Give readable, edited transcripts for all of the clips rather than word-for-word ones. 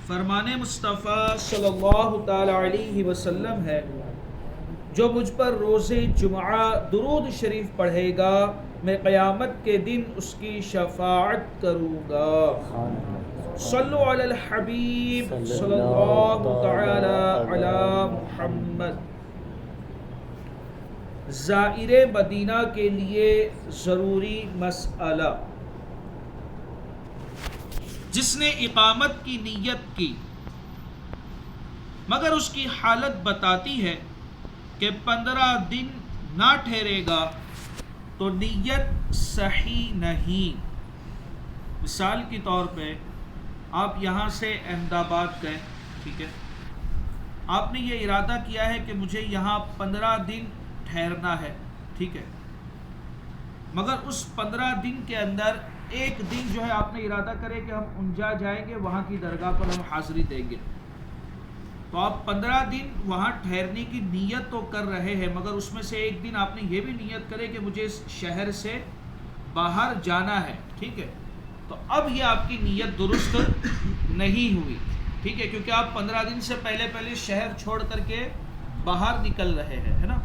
فرمان مصطفیٰ صلی اللہ تعالی علیہ وسلم ہے، جو مجھ پر روز جمعہ درود شریف پڑھے گا میں قیامت کے دن اس کی شفاعت کروں گا۔ صلو علی الحبیب صلی اللہ تعالی علی محمد۔ زائر مدینہ کے لیے ضروری مسئلہ: جس نے اقامت کی نیت کی مگر اس کی حالت بتاتی ہے کہ 15 دن نہ ٹھہرے گا تو نیت صحیح نہیں۔ مثال کے طور پہ آپ یہاں سے احمد آباد گئے، ٹھیک ہے، آپ نے یہ ارادہ کیا ہے کہ مجھے یہاں 15 دن ٹھہرنا ہے، ٹھیک ہے، مگر اس 15 دن کے اندر ایک دن جو ہے آپ نے ارادہ کرے کہ ہم انجا جائیں گے، وہاں کی درگاہ پر ہم حاضری دیں گے، تو آپ 15 دن وہاں ٹھہرنے کی نیت تو کر رہے ہیں، مگر اس میں سے ایک دن آپ نے یہ بھی نیت کرے کہ مجھے اس شہر سے باہر جانا ہے، ٹھیک ہے، تو اب یہ آپ کی نیت درست نہیں ہوئی، ٹھیک ہے، کیونکہ آپ 15 دن سے پہلے شہر چھوڑ کر کے باہر نکل رہے ہیں، ہے نا۔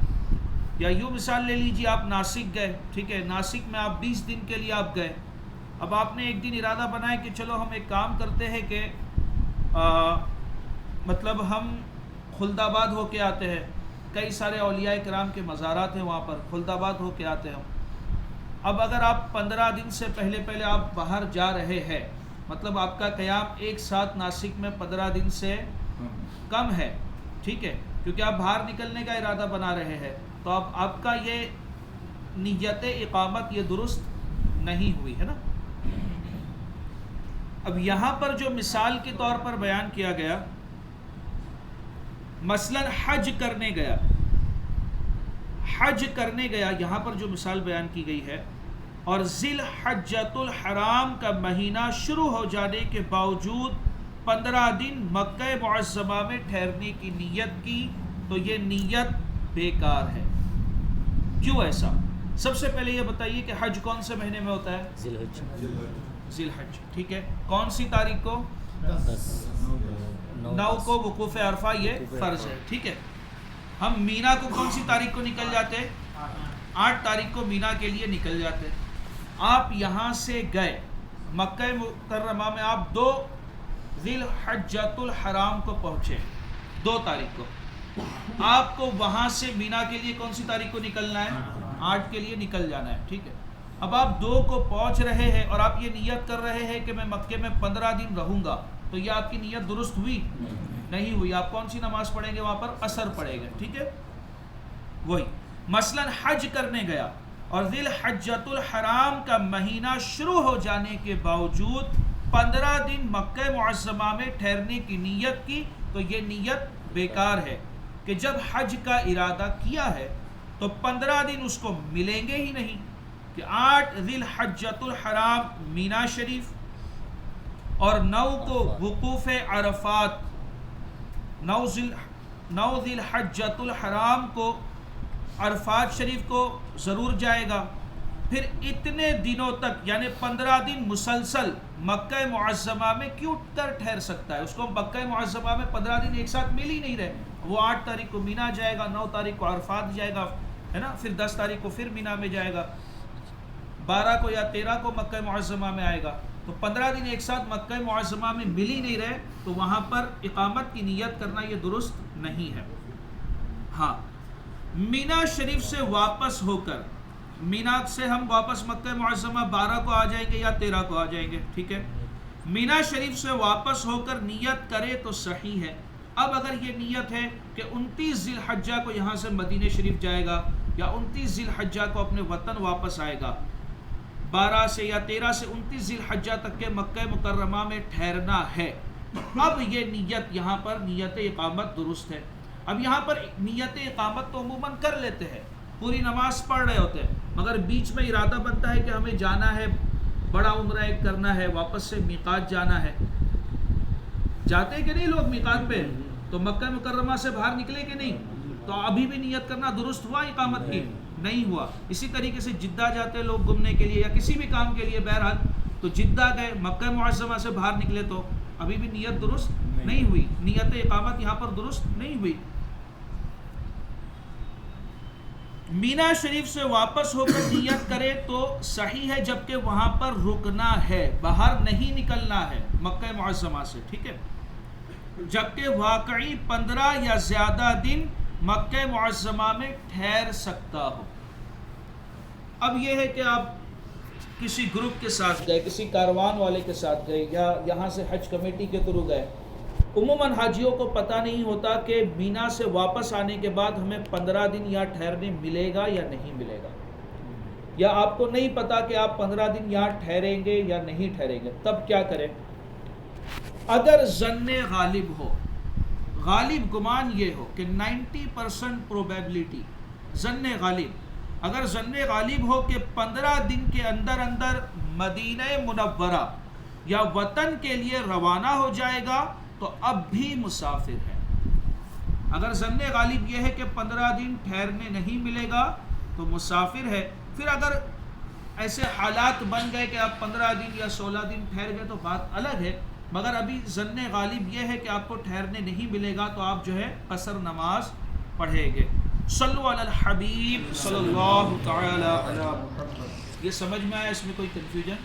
یا یوں مثال لے لیجیے، آپ ناسک گئے، ٹھیک ہے، ناسک میں آپ 20 دن کے لیے آپ گئے، اب آپ نے ایک دن ارادہ بنایا کہ چلو ہم ایک کام کرتے ہیں کہ مطلب ہم خلد آباد ہو کے آتے ہیں، کئی سارے اولیاء کرام کے مزارات ہیں وہاں پر، خلد آباد ہو کے آتے ہیں ہم۔ اب اگر آپ 15 دن سے پہلے آپ باہر جا رہے ہیں، مطلب آپ کا قیام ایک ساتھ ناسک میں 15 دن سے کم ہے، ٹھیک ہے، کیونکہ آپ باہر نکلنے کا ارادہ بنا رہے ہیں، تو اب آپ کا یہ نیت اقامت یہ درست نہیں ہوئی ہے نا۔ اب یہاں پر جو مثال کے طور پر بیان کیا گیا، مثلا حج کرنے گیا یہاں پر جو مثال بیان کی گئی ہے، اور ذی الحجۃ الحرام کا مہینہ شروع ہو جانے کے باوجود 15 دن مکہ معظمہ میں ٹھہرنے کی نیت کی، تو یہ نیت بیکار ہے۔ کیوں ایسا؟ سب سے پہلے یہ بتائیے کہ حج کون سے مہینے میں ہوتا ہے؟ ذی الحج، ٹھیک ہے، کون سی تاریخ کو؟ 9 کو وقوف عرفہ یہ فرض ہے، ٹھیک ہے۔ ہم مینا کو کون سی تاریخ کو نکل جاتے؟ 8 تاریخ کو مینا کے لیے نکل جاتے۔ آپ یہاں سے گئے مکہ مکرمہ میں، آپ 2 ذی الحجۃ الحرام کو پہنچے، 2 تاریخ کو، آپ کو وہاں سے مینا کے لیے کون سی تاریخ کو نکلنا ہے؟ 8 کے لیے نکل جانا ہے، ٹھیک ہے۔ اب آپ 2 کو پہنچ رہے ہیں اور آپ یہ نیت کر رہے ہیں کہ میں مکے میں 15 دن رہوں گا، تو یہ آپ کی نیت درست ہوئی؟ نہیں ہوئی۔ آپ کون سی نماز پڑھیں گے وہاں پر؟ عصر پڑھے گا، ٹھیک ہے۔ وہی مثلا حج کرنے گیا اور ذی الحجۃ الحرام کا مہینہ شروع ہو جانے کے باوجود 15 دن مکہ معظمہ میں ٹھہرنے کی نیت کی، تو یہ نیت بیکار ہے، کہ جب حج کا ارادہ کیا ہے تو 15 دن اس کو ملیں گے ہی نہیں، کہ 8 ذی الحجۃ الحرام مینا شریف اور 9 کو وقوف عرفات، 9 ذی الحجۃ الحرام کو عرفات شریف کو ضرور جائے گا، پھر اتنے دنوں تک یعنی 15 دن مسلسل مکہ معظمہ میں کیوں ٹھہر سکتا ہے؟ اس کو مکہ معظمہ میں 15 دن ایک ساتھ مل ہی نہیں رہے، وہ 8 تاریخ کو مینا جائے گا، 9 تاریخ کو عرفات جائے گا، ہے نا، پھر 10 تاریخ کو پھر مینا میں جائے گا، 12 کو یا 13 کو مکہ معظمہ میں آئے گا، تو 15 دن ایک ساتھ مکہ معظمہ میں مل ہی نہیں رہے، تو وہاں پر اقامت کی نیت کرنا یہ درست نہیں ہے۔ ہاں، مینا شریف سے واپس ہو کر، مینا سے ہم واپس مکہ معظمہ 12 کو آ جائیں گے یا 13 کو آ جائیں گے، ٹھیک ہے، مینا شریف سے واپس ہو کر نیت کرے تو صحیح ہے۔ اب اگر یہ نیت ہے کہ 29 ذی الحجہ کو یہاں سے مدینہ شریف جائے گا، یا 29 ذی الحجہ کو اپنے وطن واپس آئے گا، 12 سے یا 13 سے 29 ذی الحجہ تک کے مکہ مکرمہ میں ٹھہرنا ہے، اب یہ نیت یہاں پر نیت اقامت درست ہے۔ اب یہاں پر نیت اقامت تو عموماً کر لیتے ہیں، پوری نماز پڑھ رہے ہوتے ہیں، مگر بیچ میں ارادہ بنتا ہے کہ ہمیں جانا ہے، بڑا عمرہ ایک کرنا ہے، واپس سے میقات جانا ہے، جاتے ہیں کہ نہیں لوگ میقات پہ؟ تو مکہ مکرمہ سے باہر نکلے کہ نہیں؟ تو ابھی بھی نیت کرنا درست ہوا اقامت کی؟ نہیں ہوا۔ اسی طریقے سے جدہ جاتے ہیں لوگ گھومنے کے لیے یا کسی بھی کام کے لیے، بہرحال تو جدہ گئے، مکہ معظمہ سے باہر نکلے، تو ابھی بھی نیت درست نہیں ہوئی، نیت اقامت یہاں پر درست نہیں ہوئی. مینا شریف سے واپس ہو کر نیت کرے تو صحیح ہے، جبکہ وہاں پر رکنا ہے، باہر نہیں نکلنا ہے مکہ معظمہ سے، ٹھیک ہے. جبکہ واقعی 15 یا زیادہ دن مکہ معظمہ میں ٹھہر سکتا ہو. اب یہ ہے کہ آپ کسی گروپ کے ساتھ گئے، کسی کاروان والے کے ساتھ گئے، یا یہاں سے حج کمیٹی کے تھرو گئے. عموماً حاجیوں کو پتہ نہیں ہوتا کہ مینا سے واپس آنے کے بعد ہمیں 15 دن یا ٹھہرنے ملے گا یا نہیں ملے گا، یا آپ کو نہیں پتا کہ آپ 15 دن یہاں ٹھہریں گے یا نہیں ٹھہریں گے. تب کیا کریں؟ اگر ظن غالب ہو، غالب گمان یہ ہو کہ 90% پروبیبلٹی، ظن غالب، اگر ظن غالب ہو کہ 15 دن کے اندر اندر مدینہ منورہ یا وطن کے لیے روانہ ہو جائے گا تو اب بھی مسافر ہے. اگر ظن غالب یہ ہے کہ 15 دن ٹھہرنے نہیں ملے گا تو مسافر ہے. پھر اگر ایسے حالات بن گئے کہ آپ 15 دن یا 16 دن ٹھہر گئے تو بات الگ ہے، مگر ابھی ظن غالب یہ ہے کہ آپ کو ٹھہرنے نہیں ملے گا تو آپ جو ہے قصر نماز پڑھیں گے. صلو علی الحبیب صلی اللہ تعالی علی محمد. یہ سمجھ میں آیا؟ اس میں کوئی کنفیوژن